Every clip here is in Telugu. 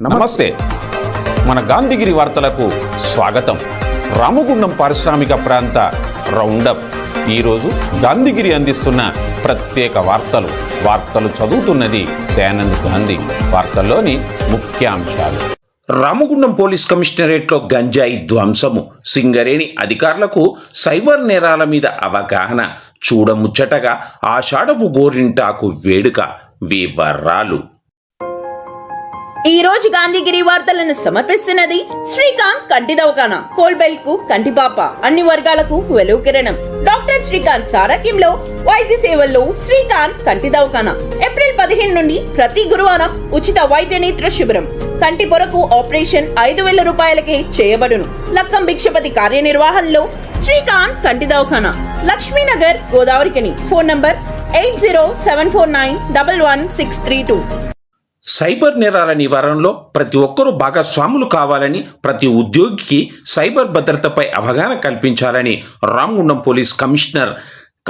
నమస్తే. మన గాంధీగిరి వార్తలకు స్వాగతం. రామగుండం పారిశ్రామిక ప్రాంత రౌండప్. ఈరోజు గాంధీగిరి అందిస్తున్న ప్రత్యేక వార్తలు చదువుతున్నది దయానంద్ గాంధీ. వార్తల్లోని ముఖ్యాంశాలు. రామగుండం పోలీస్ కమిషనరేట్లో గంజాయి ధ్వంసము, సింగరేణి అధికారులకు సైబర్ నేరాల మీద అవగాహన, చూడముచ్చటగా ఆషాఢపు గోరింటాకు వేడుక. వివరాలు. ఈ రోజు గాంధీగిరి వార్తలను సమర్పిస్తున్నది శ్రీకాంత్ కంటి దవాఖానా. కోల్బెల్ కు కంటిపాప, అన్ని వర్గాలకు వెలుగు కిరణం. డాక్టర్ శ్రీకాంత్ సారథ్యంలో వైద్య సేవల్లో శ్రీకాంత్ కంటి దవాఖానా. ఏప్రిల్ 15 నుండి ప్రతి గురువారం ఉచిత వైద్య నేత్ర శిబిరం. కంటి పొరకు ఆపరేషన్ 5,000 రూపాయలకే చేయబడును. లక్కం భిక్షపతి కార్యనిర్వహణలో శ్రీకాంత్ కంటి దవాఖానా, Lakshminagar, Godavarikhani. Phone number 8074911632. Cyber నేరాల నివారణలో ప్రతి ఒక్కరూ భాగస్వాములు కావాలని, ప్రతి ఉద్యోగికి సైబర్ భద్రతపై అవగాహన కల్పించాలని రామగుండం పోలీస్ కమిషనర్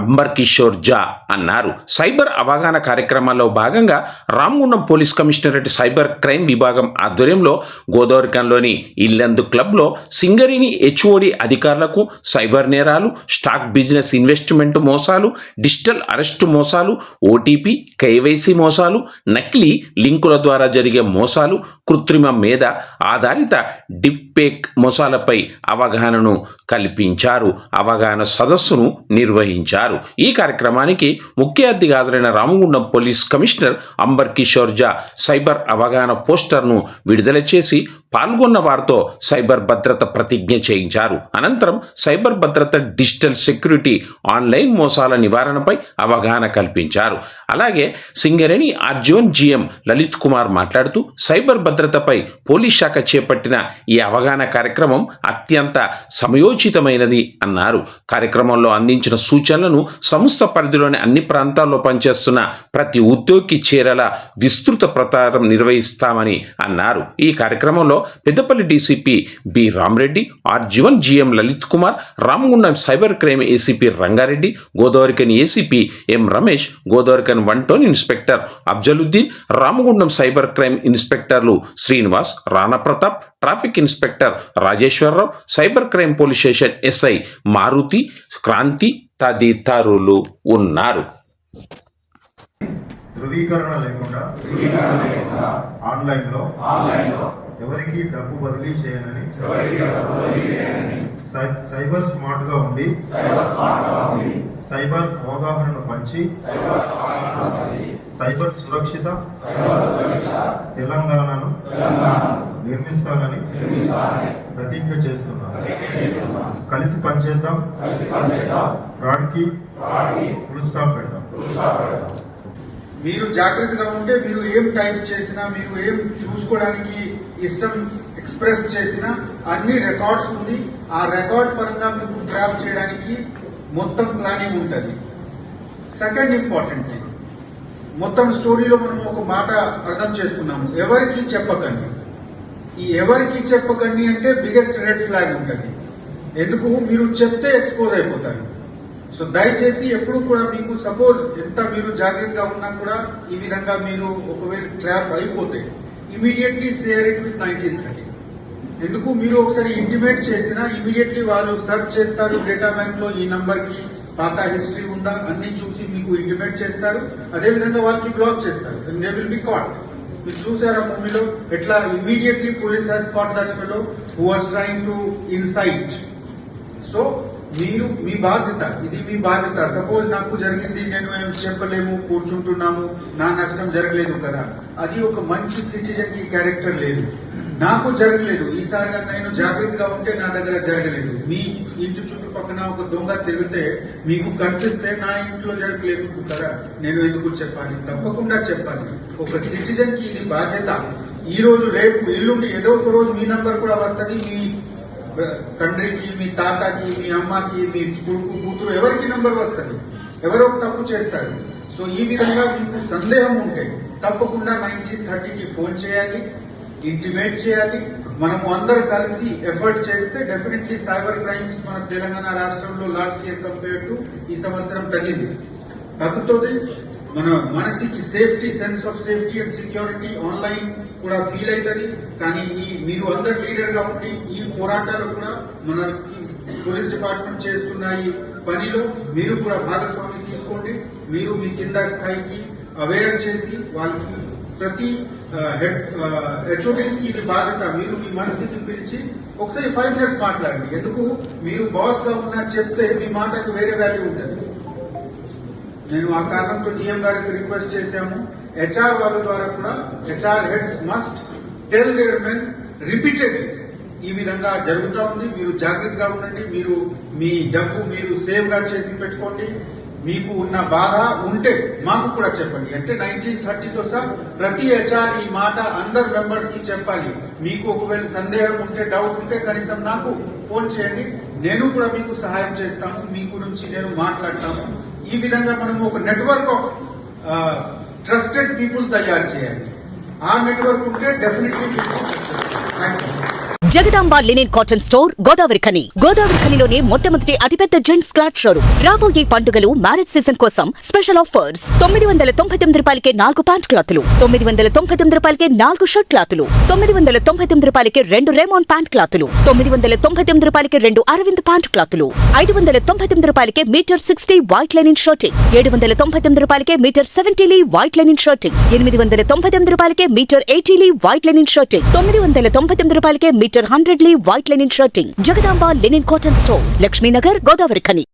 అంబర్ కిషోర్ జా అన్నారు. సైబర్ అవగాహన కార్యక్రమాల్లో భాగంగా Ramagundam police commissionerate cyber crime విభాగం ఆధ్వర్యంలో గోదావరికంలోని ఇల్లందు క్లబ్లో సింగరేణి హెచ్ఓడి అధికారులకు సైబర్ నేరాలు, స్టాక్ బిజినెస్ ఇన్వెస్ట్మెంట్ మోసాలు, డిజిటల్ అరెస్టు మోసాలు, ఓటీపీ, కేవైసీ మోసాలు, నకిలీ లింకుల ద్వారా జరిగే మోసాలు, కృత్రిమ మేధ ఆధారిత డిప్ఫేక్ మోసాలపై అవగాహనను కల్పించారు. అవగాహన సదస్సును నిర్వహించారు. ఈ కార్యక్రమానికి ముఖ్య అతిథిగా హాజరైన Ramagundam police commissioner Amber Kishore Jha cyber అవగాహన పోస్టర్ను విడుదల చేసి పాల్గొన్న వారితో సైబర్ భద్రత ప్రతిజ్ఞ చేయించారు. అనంతరం సైబర్ భద్రత, డిజిటల్ సెక్యూరిటీ, ఆన్లైన్ మోసాల నివారణపై అవగాహన కల్పించారు. అలాగే సింగరేణి ఆర్జీవన్ జీఎం లలిత్ కుమార్ మాట్లాడుతూ సైబర్ భద్రతపై పోలీస్ శాఖ చేపట్టిన ఈ అవగాహన కార్యక్రమం అత్యంత సమయోచితమైనది అన్నారు. కార్యక్రమంలో అందించిన సూచనలను సంస్థ పరిధిలోని అన్ని ప్రాంతాల్లో పనిచేస్తున్న ప్రతి ఉద్యోగికి చేరేలా విస్తృత ప్రచారం నిర్వహిస్తామని అన్నారు. ఈ కార్యక్రమంలో Peddapalli DCP B Ramareddy, RG one GM Lalith Kumar, Ramagundam cyber crime ACP Rangareddy, Godavarikhani ACP M Ramesh, Godavarikhani 1 town inspector Afzaluddin, Ramagundam cyber crime ఇన్స్పెక్టర్లు Srinivas, Rana Pratap, traffic inspector Rajeshwararao, cyber crime police station SI Maruthi, Kranthi తదితరులు ఉన్నారు. ధృవీకరణ లేకుండా ఆన్లైన్లో ఎవరికి డబ్బు బదిలీ చేయనని, సైబర్ స్మార్ట్ గా ఉండి సైబర్ అవగాహనను పంచి సైబర్ సురక్షిత తెలంగాణను నిర్మిస్తానని ప్రతిజ్ఞ చేస్తున్నాను. కలిసి పనిచేద్దాం, ఫ్రాడ్కి ఫుల్ స్టాప్ పెడదాం. మీరు జాగ్రత్తగా ఉంటే మీరు ఏం టైప్ చేసినా, మీరు ఏం చూసుకోవడానికి ఇష్టం ఎక్స్ప్రెస్ చేసినా అన్ని రికార్డ్స్ ఉంది. ఆ రికార్డ్ పరంగా మీకు ట్రాప్ చేయడానికి మొత్తం ప్లానింగ్ ఉంటుంది. సెకండ్ ఇంపార్టెంట్ థింగ్, మొత్తం స్టోరీలో మనం ఒక మాట అర్థం చేసుకున్నాము, ఎవరికి చెప్పకండి. ఈ ఎవరికి చెప్పకండి అంటే బిగ్గెస్ట్ రెడ్ ఫ్లాగ్ ఉంటుంది. ఎందుకు? మీరు చెప్తే ఎక్స్పోజ్ అయిపోతారు. సో దయచేసి ఎప్పుడు కూడా మీకు సపోజ్ ఎంత మీరు జాగ్రత్తగా ఉన్నా కూడా ఈ విధంగా మీరు ఒకవేళ ట్రాప్ అయిపోతే ఇమీడియట్లీ షేర్ ఇట్ విత్ 1930. ఎందుకు? మీరు ఒకసారి ఇంటిమేట్ చేసినా ఇమీడియట్లీ వాళ్ళు సెర్చ్ చేస్తారు డేటా బ్యాంక్ లో, ఈ నంబర్ కి పాత హిస్టరీ ఉందా అన్ని చూసి మీకు ఇంటిమేట్ చేస్తారు. అదేవిధంగా వాళ్ళకి బ్లాక్ చేస్తారు. They will be caught. మీరు చూసారా మూవీలో ఎట్లా immediately police has caught that fellow who was trying to incite. So మీరు మీ బాధ్యత, ఇది మీ బాధ్యత. సపోజ్ నాకు జరిగింది, నేను ఏం చెప్పలేము, కూర్చుంటున్నాము, నా నష్టం జరగలేదు కదా, అది ఒక మంచి సిటిజన్ కి క్యారెక్టర్ లేదు. నాకు జరగలేదు, ఈసారి నేను జాగ్రత్తగా ఉంటే నా దగ్గర జరగలేదు. మీ ఇంటి చుట్టుపక్కన ఒక దొంగ తిరిగితే మీకు కనిపిస్తే నా ఇంట్లో జరగలేదు కదా, నేను ఎందుకు చెప్పాలి? తప్పకుండా చెప్పాలి. ఒక సిటిజన్ కి ఇది బాధ్యత. ఈ రోజు, రేపు, ఎల్లుండి ఏదో ఒక రోజు మీ నంబర్ కూడా వస్తుంది. మీ తండ్రికి, మీ తాతకి, మీ అమ్మకి, మీ కొడుకు, కూతురు ఎవరికి నంబర్ వస్తుంది, ఎవరో తప్పు చేస్తారు. సో ఈ విధంగా మీకు సందేహం ఉంటే తప్పకుండా 1930కి ఫోన్ చేయాలి, ఇంటిమేట్ చేయాలి. మనము అందరూ కలిసి ఎఫర్ట్ చేస్తే డెఫినెట్లీ సైబర్ క్రైమ్స్ మన తెలంగాణ రాష్ట్రంలో లాస్ట్ ఇయర్ కంపేర్ టు ఈ సంవత్సరం తగ్గుతుంది. మన మనసుకి safety, sense of safety and security online కూడా ఫీల్ అవుతుంది. కానీ మీరు అందరు లీడర్ గా ఉండి ఈ పోరాటాలు కూడా మన పోలీస్ డిపార్ట్మెంట్ చేస్తున్న ఈ పనిలో మీరు కూడా భాగస్వామ్యం తీసుకోండి. మీరు మీ కింద స్థాయికి అవేర్ చేసి వాళ్ళకి ప్రతి హెచ్ఓడీస్ కి బాధ్యత మీరు మీ మనసుకి పిలిచి ఒకసారి 5 minutes మాట్లాడండి. ఎందుకు మీరు బాస్ గా ఉన్నా చెప్తే మీ మాటకు వేరే వాల్యూ ఉంటుంది. నేను ఆ కారణంతో జీఎం గారికి రిక్వెస్ట్ చేశాము, హెచ్ఆర్ వాళ్ళ ద్వారా కూడా HR heads must tell their men repeatedly. ఈ విధంగా జరుగుతూ ఉంది, మీరు జాగ్రత్తగా ఉండండి. మీరు మీ డబ్బు మీరు సేవ్ గా చేసి పెట్టుకోండి. మీకు ఉన్న బాధ ఉంటే మాకు కూడా చెప్పండి. అంటే 1930తో సహా ప్రతి హెచ్ఆర్ ఈ మాట అందరు మెంబర్స్ కి చెప్పాలి. మీకు ఒకవేళ సందేహం ఉంటే, డౌట్ ఉంటే కనీసం నాకు ఫోన్ చేయండి. నేను కూడా మీకు సహాయం చేస్తాను. మీ గురించి నేను మాట్లాడతాను. ఈ విధంగా మనం ఒక నెట్వర్క్ ఆఫ్ ట్రస్టెడ్ పీపుల్ తయారు చేయాలి. ఆ నెట్వర్క్ ఉంటే definitely Jagadamba linen cotton store Godavari Khani. Godavari ఖనిలోనే మొట్టమొదటి అతిపెద్ద జెంట్స్ క్లాత్ షోరూమ్. రాబోయే పండుగలు, మ్యారేజ్ సీజన్ కోసం స్పెషల్ ఆఫర్స్. 999 రూపాయలకే 4 ప్యాంట్ క్లాతులు, 999 రూపాయలకే 4 షర్ట్ క్లాతులు, 999 రూపాయలకే 2 రేమాన్ ప్యాంట్ క్లాతులు, 999 రూపాయలకే 2 అరవింద్ ప్యాంట్ క్లాతులు, 599 రూపాయలకే మీటర్ 60 వైట్ లెనిన్ షర్టింగ్, 799 రూపాయలకే metre 70 lea white linen shirting, 899 రూపాయలకే metre 80 lea white linen shirting, 999 రూపాయలకే metre 100 lea white linen shirting. Jagadamba linen cotton store, Lakshminagar, Godavari Khani.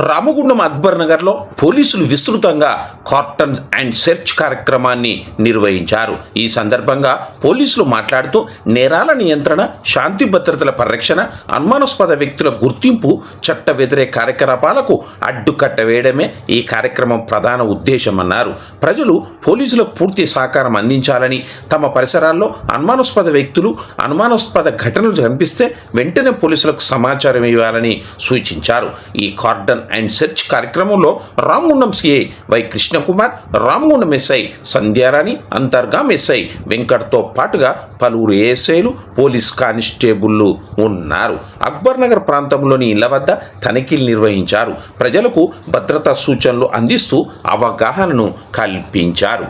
Ramagundam Akbar నగర్లో పోలీసులు విస్తృతంగా కార్టన్ అండ్ సెర్చ్ కార్యక్రమాన్ని నిర్వహించారు. ఈ సందర్భంగా పోలీసులు మాట్లాడుతూ నేరాల నియంత్రణ, శాంతి భద్రతల పరిరక్షణ, అనుమానాస్పద వ్యక్తుల గుర్తింపు, చట్ట వ్యతిరేక కార్యకలాపాలకు అడ్డుకట్ట వేయడమే ఈ కార్యక్రమం ప్రధాన ఉద్దేశమన్నారు. ప్రజలు పోలీసులకు పూర్తి సహకారం అందించాలని, తమ పరిసరాల్లో అనుమానాస్పద వ్యక్తులు, అనుమానాస్పద ఘటనలు కనిపిస్తే వెంటనే పోలీసులకు సమాచారం ఇవ్వాలని సూచించారు. ఈ కార్టన్ అండ్ సెర్చ్ కార్యక్రమంలో Ramagundam CI Y Krishnakumar, Ramagundam SI Sandhyarani, Antargam SI వెంకట్తో పాటుగా పలువురు ఏఎస్ఐలు, పోలీస్ కానిస్టేబుళ్లు ఉన్నారు. అక్బర్ నగర్ ప్రాంతంలోని ఇళ్ల వద్ద తనిఖీలు నిర్వహించారు. ప్రజలకు భద్రతా సూచనలు అందిస్తూ అవగాహనను కల్పించారు.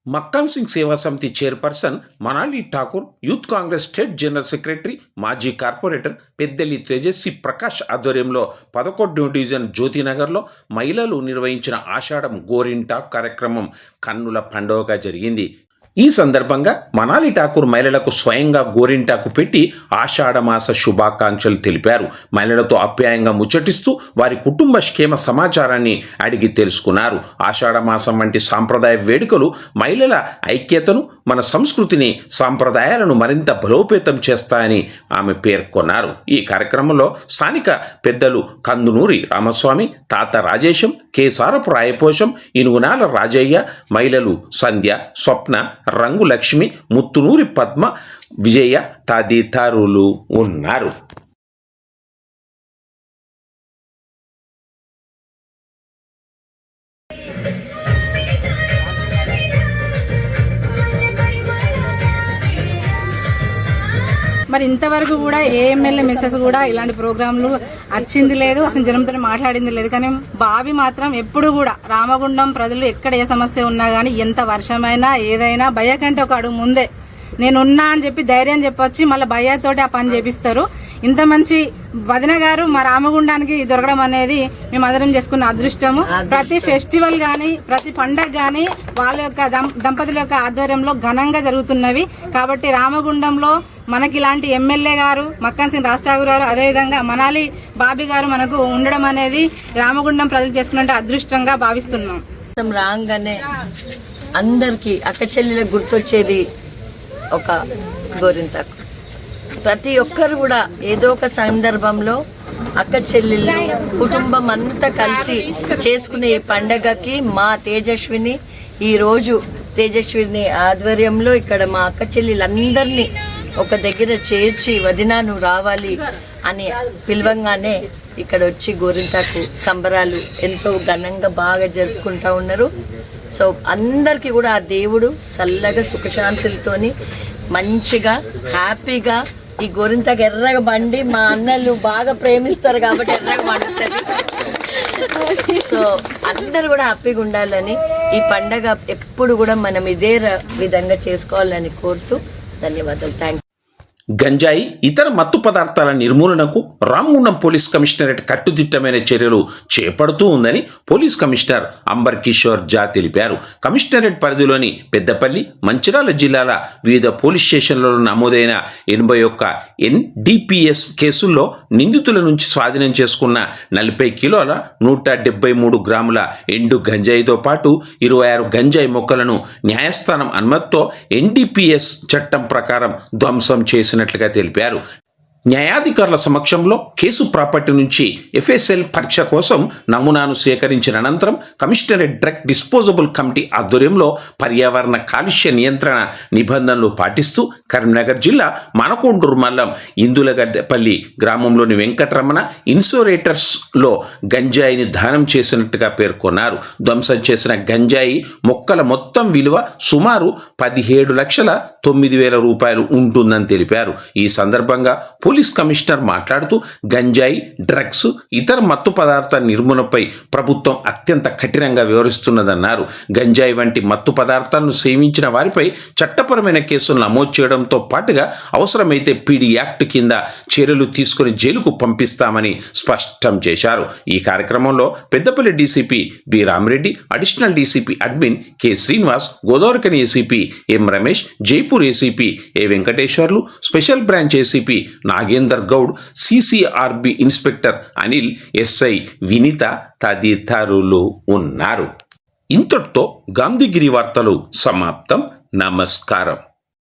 మక్కాన్ సింగ్ సేవా సమితి chairperson Manali Thakur, youth Congress state general secretary, మాజీ కార్పొరేటర్ పెద్దెల్లి తేజస్వి ప్రకాష్ ఆధ్వర్యంలో 11వ డివిజన్ జ్యోతినగర్లో మహిళలు నిర్వహించిన ఆషాఢం గోరింటాక్ కార్యక్రమం కన్నుల పండుగగా జరిగింది. ఈ సందర్భంగా మనాలి ఠాకూర్ మహిళలకు స్వయంగా గోరింటాకు పెట్టి ఆషాఢమాస శుభాకాంక్షలు తెలిపారు. మహిళలతో ఆప్యాయంగా ముచ్చటిస్తూ వారి కుటుంబ క్షేమ సమాచారాన్ని అడిగి తెలుసుకున్నారు. ఆషాఢమాసం వంటి సాంప్రదాయ వేడుకలు మహిళల ఐక్యతను, మన సంస్కృతిని, సాంప్రదాయాలను మరింత బలోపేతం చేస్తాయని ఆమె పేర్కొన్నారు. ఈ కార్యక్రమంలో స్థానిక పెద్దలు కందునూరి రామస్వామి, తాత రాజేశం, కేసారపు రాయపోషం, ఇనుగునాల రాజయ్య, మహిళలు సంధ్య, స్వప్న, రంగు లక్ష్మి, ముత్తునూరి పద్మ, విజయ తదితరులు ఉన్నారు. మరి ఇంతవరకు కూడా ఏ ఎమ్మెల్యే మిస్సెస్ కూడా ఇలాంటి ప్రోగ్రాంలు వచ్చింది లేదు, అసలు జనంతో మాట్లాడింది లేదు. కానీ బావి మాత్రం ఎప్పుడు కూడా రామగుండం ప్రజలు ఎక్కడ ఏ సమస్య ఉన్నా గానీ, ఎంత వర్షమైనా ఏదైనా భయ్య కంటే ఒక అడుగు ముందే నేనున్నా అని చెప్పి ధైర్యం చెప్పొచ్చి మళ్ళీ భయ్యతోటి ఆ పని చేపిస్తారు. ఇంత మంచి వదిన గారు మా రామగుండానికి దొరకడం అనేది మేము అందరం చేసుకున్న అదృష్టము. ప్రతి ఫెస్టివల్ గాని, ప్రతి పండగ గాని వాళ్ళ యొక్క దంపతుల యొక్క ఆధ్వర్యంలో ఘనంగా జరుగుతున్నవి. కాబట్టి రామగుండంలో మనకి ఇలాంటి ఎమ్మెల్యే గారు, మక్కాన్ సింగ్ రాజ్ ఠాకూర్ గారు, అదేవిధంగా మనాలి బాబీ గారు మనకు ఉండడం అనేది రామగుండం ప్రజలు చేసుకున్న అదృష్టంగా భావిస్తున్నాం. రాగానే అందరికి అక్క చెల్లెలకు గుర్తొచ్చేది ఒక గోరింటాకు. ప్రతి ఒక్కరు కూడా ఏదో ఒక సందర్భంలో అక్క చెల్లెళ్ళు, కుటుంబం అంతా కలిసి చేసుకునే ఈ పండగకి మా తేజస్విని ఈ రోజు తేజస్విని ఆధ్వర్యంలో ఇక్కడ మా అక్క చెల్లెళ్ళందరినీ ఒక దగ్గర చేర్చి వదినా నువ్వు రావాలి అని పిలవంగానే ఇక్కడ వచ్చి గోరింటాకు సంబరాలు ఎంతో ఘనంగా బాగా జరుపుకుంటా ఉన్నారు. సో అందరికి కూడా ఆ దేవుడు చల్లగా సుఖశాంతులతోని మంచిగా హ్యాపీగా ఈ గోరింటాకు ఎర్రగా బండి మా అన్నలు బాగా ప్రేమిస్తారు కాబట్టి ఎర్రగా పండుతుంది. సో అందరు కూడా హ్యాపీగా ఉండాలని, ఈ పండగ ఎప్పుడు కూడా మనం ఇదే విధంగా చేసుకోవాలని కోరుతూ ధన్యవాదాలు. Thank you. గంజాయి ఇతర మత్తు పదార్థాల నిర్మూలనకు రామగుండం పోలీస్ కమిషనరేట్ కట్టుదిట్టమైన చర్యలు చేపడుతూ ఉందని పోలీస్ కమిషనర్ అంబర్ కిషోర్ ఝా తెలిపారు. కమిషనరేట్ పరిధిలోని పెద్దపల్లి, మంచిర్యాల జిల్లాల వివిధ పోలీస్ స్టేషన్లలో నమోదైన 81 NDPS కేసుల్లో నిందితుల నుంచి స్వాధీనం చేసుకున్న 40 కిలోల 173 గ్రాముల ఎండు గంజాయితో పాటు 26 గంజాయి మొక్కలను న్యాయస్థానం అనుమతితో NDPS చట్టం ప్రకారం ధ్వంసం చేసినట్లుగా తెలిపారు. న్యాయాధికారుల సమక్షంలో కేసు ప్రాపర్టీ నుంచి FSL పరీక్ష కోసం నమూనాను సేకరించిన అనంతరం కమిషనరేట్ డ్రగ్ డిస్పోజబుల్ కమిటీ ఆధ్వర్యంలో పర్యావరణ కాలుష్య నియంత్రణ నిబంధనలు పాటిస్తూ కరీంనగర్ జిల్లా మనకొండూరు మండలం ఇందులగడ్డపల్లి గ్రామంలోని వెంకటరమణ ఇన్సోరేటర్స్లో గంజాయిని దానం చేసినట్టుగా పేర్కొన్నారు. ధ్వంసం చేసిన గంజాయి మొక్కల మొత్తం విలువ సుమారు 17,09,000 రూపాయలు ఉంటుందని తెలిపారు. ఈ సందర్భంగా పోలీస్ కమిషనర్ మాట్లాడుతూ గంజాయి, డ్రగ్స్, ఇతర మత్తు పదార్థాల నిర్మూలనపై ప్రభుత్వం అత్యంత కఠినంగా వ్యవహరిస్తున్నదన్నారు. గంజాయి వంటి మత్తు పదార్థాలను సేవించిన వారిపై చట్టపరమైన కేసులు నమోదు చేయడంతో పాటుగా అవసరమైతే పీడీ యాక్ట్ కింద చర్యలు తీసుకుని జైలుకు పంపిస్తామని స్పష్టం చేశారు. ఈ కార్యక్రమంలో Peddapalli DCP B Ramireddy, additional DCP admin K Srinivas, Godavarikhani ACP M Ramesh, Jaipur ACP A Venkateswarlu, special branch ACP Nagender Goud, CCRB inspector Anil, SI Vineetha తదితరులు ఉన్నారు. ఇంతటితో గాంధీగిరి వార్తలు సమాప్తం. నమస్కారం.